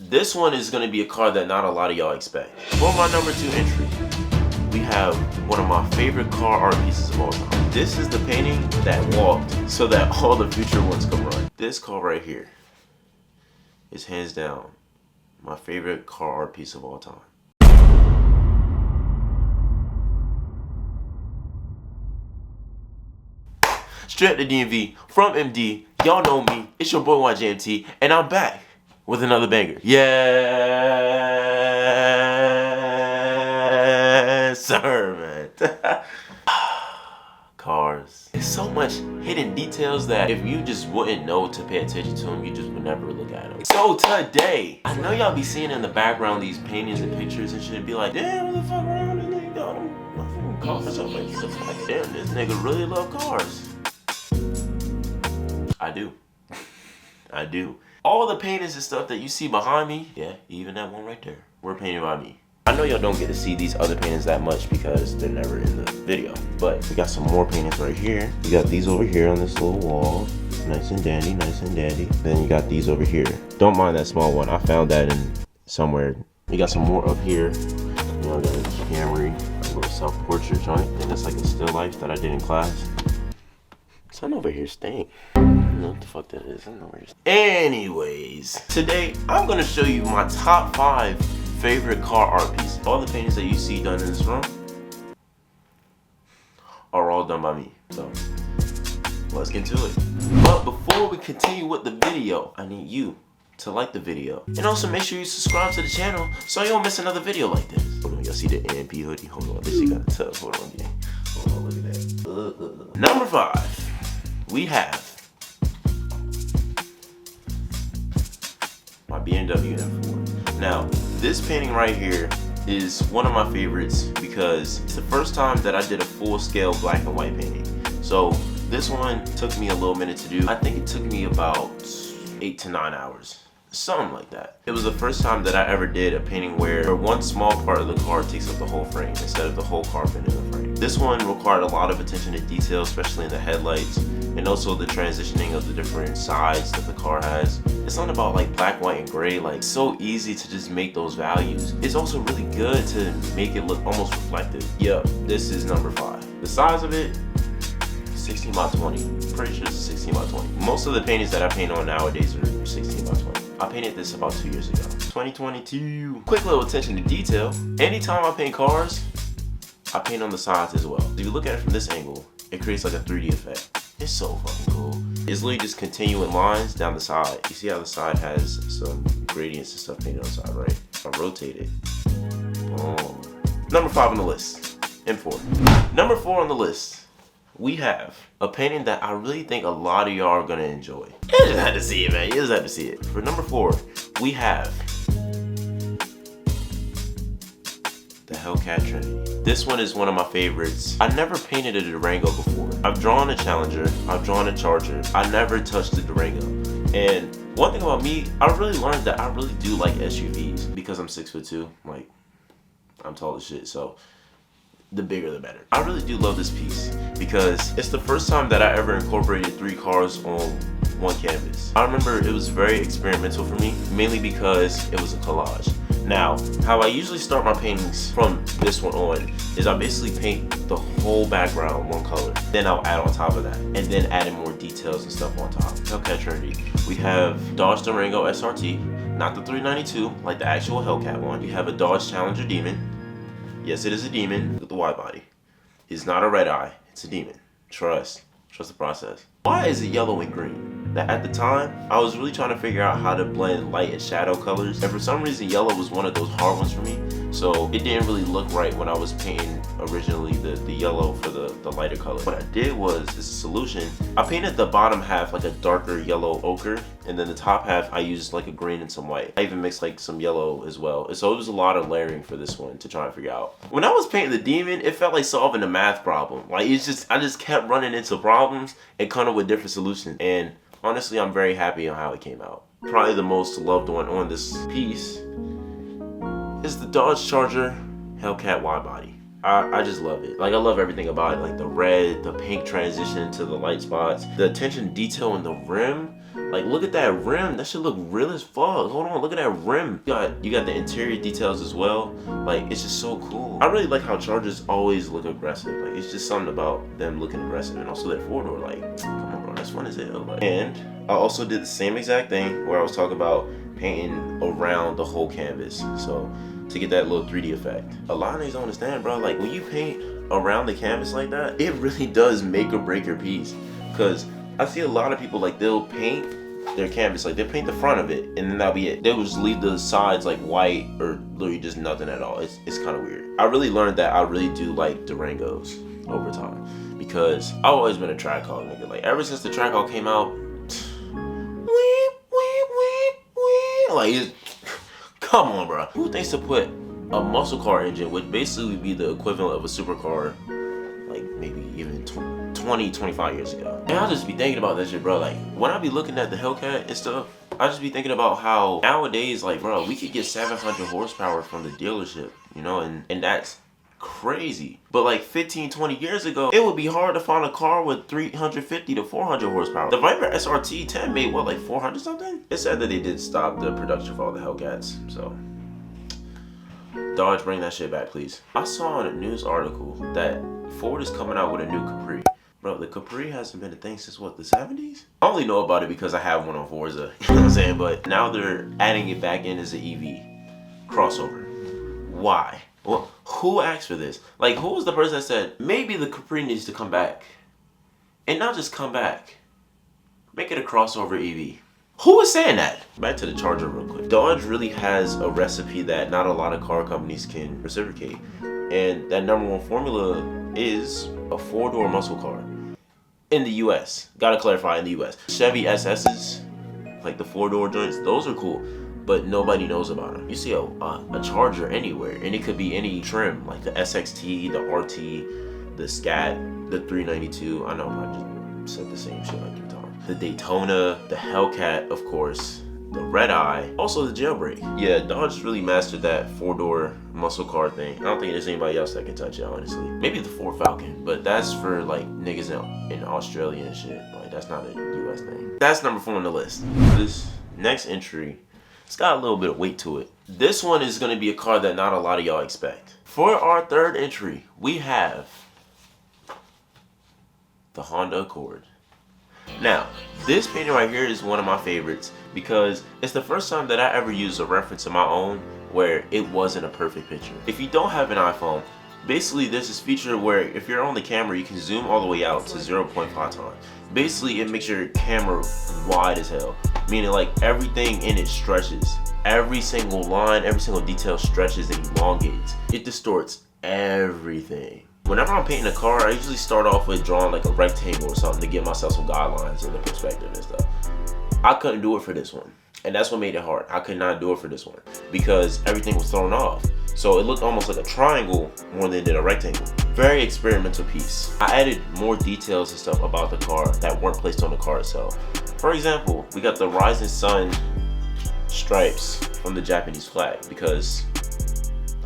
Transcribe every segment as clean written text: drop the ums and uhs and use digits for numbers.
This one is going to be a car that not a lot of y'all expect. For my number 2 entry, we have one of my favorite car art pieces of all time. This is the painting that walked so that all the future ones could run. This car right here is hands down my favorite car art piece of all time. Straight up the DMV from MD, y'all know me, it's your boy YJMT, and I'm back with another banger. Yes, sir, man. Cars. There's so much hidden details that if you just wouldn't know to pay attention to them, you just would never look at them. So today, I know y'all be seeing in the background these paintings and pictures and shit, be like, damn, what the fuck around this nigga got them fucking cars? I'm like, damn, this nigga really love cars. I do. I do. All the paintings and stuff that you see behind me, yeah, even that one right there, were painted by me. I know y'all don't get to see these other paintings that much because they're never in the video, but we got some more paintings right here. You got these over here on this little wall. Nice and dandy, nice and dandy. Then you got these over here. Don't mind that small one. I found that in somewhere. You got some more up here. You know, got a Camry, a little self-portrait joint, and that's like a still life that I did in class. Son over here stink. I don't know what the fuck that is. I don't know where it's... Anyways, today I'm gonna show you my top 5 favorite car art pieces. All the paintings that you see done in this room are all done by me. So let's get to it. But before we continue with the video, I need you to like the video. And also make sure you subscribe to the channel so you don't miss another video like this. Hold on, y'all see the AMP hoodie? Hold on, this shit got a tub. Hold on, gang. Hold on, look at that. Number 5. We have my BMW M4. Now, this painting right here is one of my favorites because it's the first time that I did a full-scale black and white painting. So this one took me a little minute to do. I think it took me about 8 to 9 hours. Something like that. It was the first time that I ever did a painting where one small part of the car takes up the whole frame instead of the whole car being in the frame. This one required a lot of attention to detail, especially in the headlights, and also the transitioning of the different sides that the car has. It's not about like black, white, and gray. Like, it's so easy to just make those values. It's also really good to make it look almost reflective. Yep, this is number 5. The size of it, 16 by 20. Pretty sure it's 16 by 20. Most of the paintings that I paint on nowadays are 16 by 20. I painted this about 2 years ago. 2022. Quick little attention to detail. Anytime I paint cars, I paint on the sides as well. If you look at it from this angle, it creates like a 3D effect. It's so fucking cool. It's literally just continuing lines down the side. You see how the side has some gradients and stuff painted on the side, right? If I rotate it, boom. Number 5 on the list, M4. Number 4 on the list, we have a painting that I really think a lot of y'all are gonna enjoy. You just had to see it, man. You just had to see it. For number 4, we have the Hellcat Trinity. This one is one of my favorites. I never painted a Durango before. I've drawn a Challenger, I've drawn a Charger. I never touched the Durango. And one thing about me, I really learned that I really do like SUVs because I'm 6'2". Like, I'm tall as shit, so the bigger the better. I really do love this piece because it's the first time that I ever incorporated 3 cars on one canvas. I remember it was very experimental for me, mainly because it was a collage. Now, how I usually start my paintings from this one on is I basically paint the whole background one color. Then I'll add on top of that, and then add in more details and stuff on top. Hellcat Trinity. We have Dodge Durango SRT, not the 392, like the actual Hellcat one. We have a Dodge Challenger Demon. Yes, it is a demon with the wide body. It's not a red eye, it's a demon. Trust the process. Why is it yellow and green? That at the time, I was really trying to figure out how to blend light and shadow colors. And for some reason, yellow was one of those hard ones for me. So it didn't really look right when I was painting originally the yellow for the lighter color. What I did was, as a solution, I painted the bottom half like a darker yellow ochre. And then the top half, I used like a green and some white. I even mixed like some yellow as well. And so it was a lot of layering for this one to try and figure out. When I was painting the demon, it felt like solving a math problem. Like I just kept running into problems and coming up with different solutions. And honestly, I'm very happy on how it came out. Probably the most loved one on this piece is the Dodge Charger Hellcat wide body. I just love it. Like, I love everything about it. Like the red, the pink transition to the light spots, the attention to detail in the rim. Like, look at that rim. That should look real as fuck. Hold on, look at that rim. You got the interior details as well. Like, it's just so cool. I really like how Chargers always look aggressive. Like, it's just something about them looking aggressive. And also that four-door, like, come on, bro, that's fun as hell. Like, and I also did the same exact thing where I was talking about painting around the whole canvas. So, to get that little 3D effect. A lot of niggas don't understand, bro. Like, when you paint around the canvas like that, it really does make or break your piece. Because I see a lot of people, like, they'll paint their canvas, like they'll paint the front of it and then that'll be it. They'll just leave the sides like white or literally just nothing at all. It's kind of weird. I really learned that I really do like Durangos over time because I've always been a track hog nigga. Like, ever since the track hog came out, like, come on, bro. Who thinks to put a muscle car engine, which basically would be the equivalent of a supercar, like maybe even 20, 25 years ago. And I'll just be thinking about that shit, bro. Like, when I be looking at the Hellcat and stuff, I just be thinking about how nowadays, like, bro, we could get 700 horsepower from the dealership, you know, and that's crazy. But like 15, 20 years ago, it would be hard to find a car with 350 to 400 horsepower. The Viper SRT 10 made what, like 400 something? It said that they did stop the production for all the Hellcats, so Dodge, bring that shit back, please. I saw in a news article that Ford is coming out with a new Capri. Bro, the Capri hasn't been a thing since what, the 70s? I only know about it because I have one on Forza, you know what I'm saying? But now they're adding it back in as an EV crossover. Why? Well, who asked for this? Like, who was the person that said, maybe the Capri needs to come back? And not just come back. Make it a crossover EV. Who was saying that? Back to the Charger real quick. Dodge really has a recipe that not a lot of car companies can reciprocate. And that #1 formula is a four-door muscle car. In the US. Gotta clarify, in the US. Chevy SS's, like the four-door joints, those are cool. But nobody knows about them. You see a Charger anywhere, and it could be any trim, like the SXT, the RT, the Scat, the 392. I know I just said the same shit like 3 times. The Daytona, the Hellcat, of course, the Red Eye, also the Jailbreak. Yeah, Dodge really mastered that four-door muscle car thing. I don't think there's anybody else that can touch it, honestly. Maybe the Ford Falcon, but that's for like niggas in Australia and shit. Like, that's not a US thing. That's #4 on the list. This next entry, it's got a little bit of weight to it. This one is gonna be a car that not a lot of y'all expect. For our third entry, we have the Honda Accord. Now, this painting right here is one of my favorites because it's the first time that I ever used a reference of my own where it wasn't a perfect picture. If you don't have an iPhone, basically there's this feature where if you're on the camera, you can zoom all the way out to 0.5 times. Basically, it makes your camera wide as hell, meaning like everything in it stretches. Every single line, every single detail stretches and elongates. It distorts everything. Whenever I'm painting a car, I usually start off with drawing like a rectangle or something to give myself some guidelines and the perspective and stuff. I couldn't do it for this one. And that's what made it hard. I could not do it for this one because everything was thrown off. So it looked almost like a triangle more than it did a rectangle. Very experimental piece. I added more details and stuff about the car that weren't placed on the car itself. For example, we got the rising sun stripes from the Japanese flag because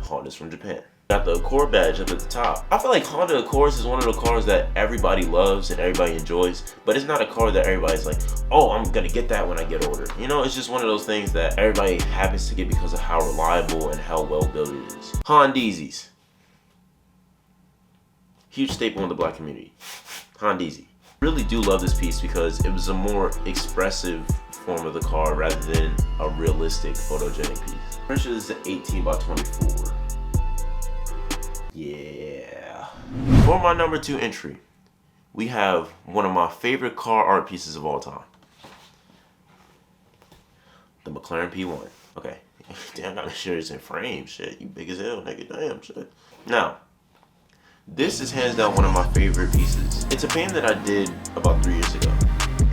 Honda's from Japan. Got the Accord badge up at the top. I feel like Honda Accords is one of the cars that everybody loves and everybody enjoys, but it's not a car that everybody's like, oh, I'm gonna get that when I get older. You know, it's just one of those things that everybody happens to get because of how reliable and how well built it is. Hondeezies. Huge staple in the black community. Hondeezy. Really do love this piece because it was a more expressive form of the car rather than a realistic photogenic piece. Pretty sure this is an 18 by 24. Yeah. For my #2 entry, we have one of my favorite car art pieces of all time. The McLaren P1. Okay. Damn, I gotta share this in frame. Shit, you big as hell, nigga. Damn, shit. Now, this is hands down one of my favorite pieces. It's a painting that I did about 3 years ago.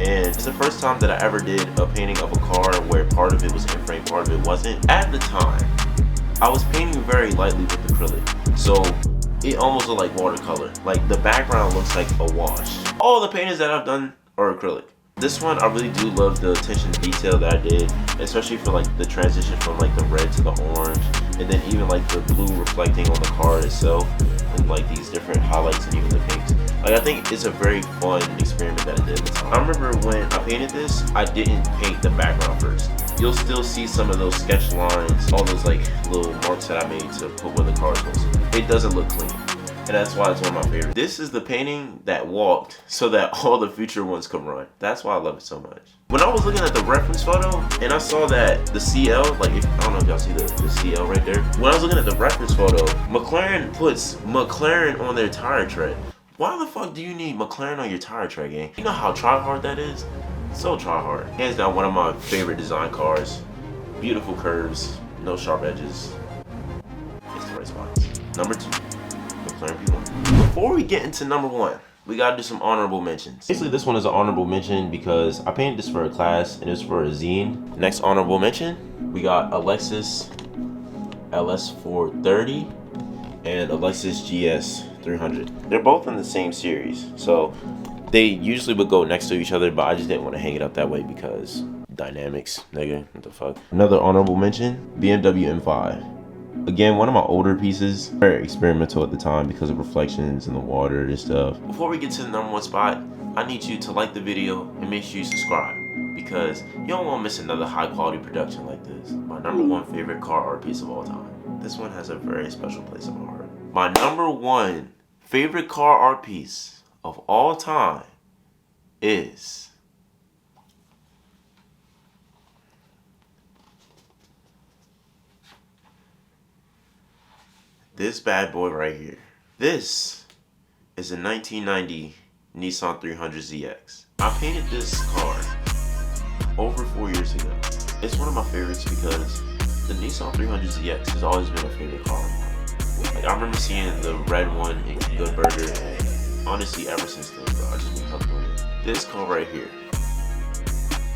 And it's the first time that I ever did a painting of a car where part of it was in frame, part of it wasn't. At the time, I was painting very lightly with acrylic. So it almost looked like watercolor. Like the background looks like a wash. All the paintings that I've done are acrylic. This one, I really do love the attention to detail that I did, especially for like the transition from like the red to the orange, and then even like the blue reflecting on the car itself. having like these different highlights and even the pinks. Like, I think it's a very fun experiment that I did at the time. I remember when I painted this, I didn't paint the background first. You'll still see some of those sketch lines, all those like little marks that I made to put where the cars was. It doesn't look clean. And that's why it's one of my favorites. This is the painting that walked so that all the future ones could run. That's why I love it so much. When I was looking at the reference photo and I saw that the CL, like, I don't know if y'all see the CL right there. When I was looking at the reference photo, McLaren puts McLaren on their tire tread. Why the fuck do you need McLaren on your tire tread, gang? You know how try hard that is? So try hard. Hands down, one of my favorite design cars. Beautiful curves, no sharp edges. It's the right spots. Number 2. McLaren P1. Before we get into number 1, we gotta do some honorable mentions. Basically, this one is an honorable mention because I painted this for a class and it's for a zine. Next honorable mention, we got Alexis LS430 and Alexis GS300. They're both in the same series, so they usually would go next to each other, but I just didn't want to hang it up that way because dynamics, nigga, what the fuck. Another honorable mention, BMW M5. Again, one of my older pieces, very experimental at the time because of reflections in the water and stuff. Before we get to the number 1 spot, I need you to like the video and make sure you subscribe because you don't want to miss another high quality production like this. My number 1 favorite car art piece of all time. This one has a very special place in my heart. My number 1 favorite car art piece of all time is this bad boy right here. This is a 1990 Nissan 300ZX. I painted this car over 4 years ago. It's one of my favorites because the Nissan 300ZX has always been a favorite car of mine. Like, I remember seeing the red one in Good Burger, and honestly, ever since then, bro, I just been hooked on it. This car right here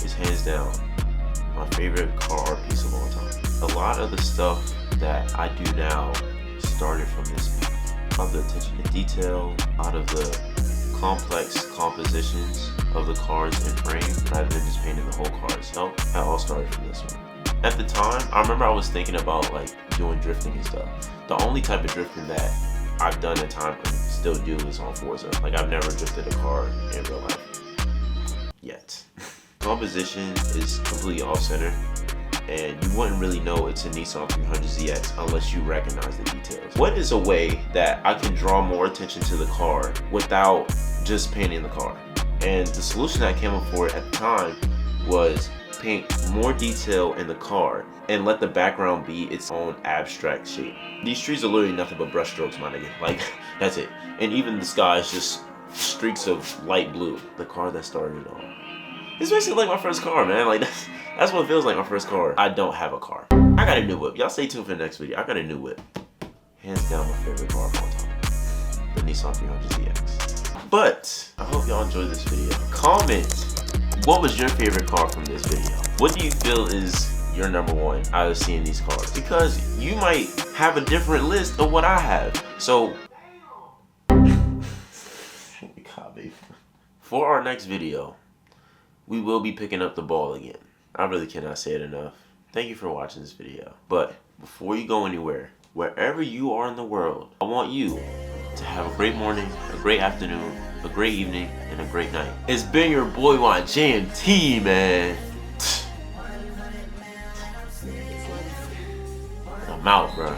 is hands down my favorite car art piece of all time. A lot of the stuff that I do now started from this piece. Out of the attention to detail, out of the complex compositions of the cars in frame, rather than just painting the whole car itself. That all started from this one. At the time, I remember I was thinking about like doing drifting and stuff. The only type of drifting that I've done at time and still do is on Forza. Like, I've never drifted a car in real life yet. Composition is completely off center, and you wouldn't really know it's a Nissan 300ZX unless you recognize the details. What is a way that I can draw more attention to the car without just painting the car? And the solution that I came up for at the time was paint more detail in the car and let the background be its own abstract shape. These trees are literally nothing but brush strokes, my nigga. Like, that's it. And even the sky is just streaks of light blue. The car that started it all. It's basically like my first car, man. Like, that's what it feels like, my first car. I don't have a car. I got a new whip. Y'all stay tuned for the next video. I got a new whip. Hands down my favorite car of all time. The Nissan 300ZX. But I hope y'all enjoyed this video. Comment what was your favorite car from this video. What do you feel is your number 1 out of seeing these cars? Because you might have a different list of what I have. So for our next video, we will be picking up the ball again. I really cannot say it enough. Thank you for watching this video. But before you go anywhere, wherever you are in the world, I want you to have a great morning, a great afternoon, a great evening, and a great night. It's been your boy YJMT, man. I'm out, bro.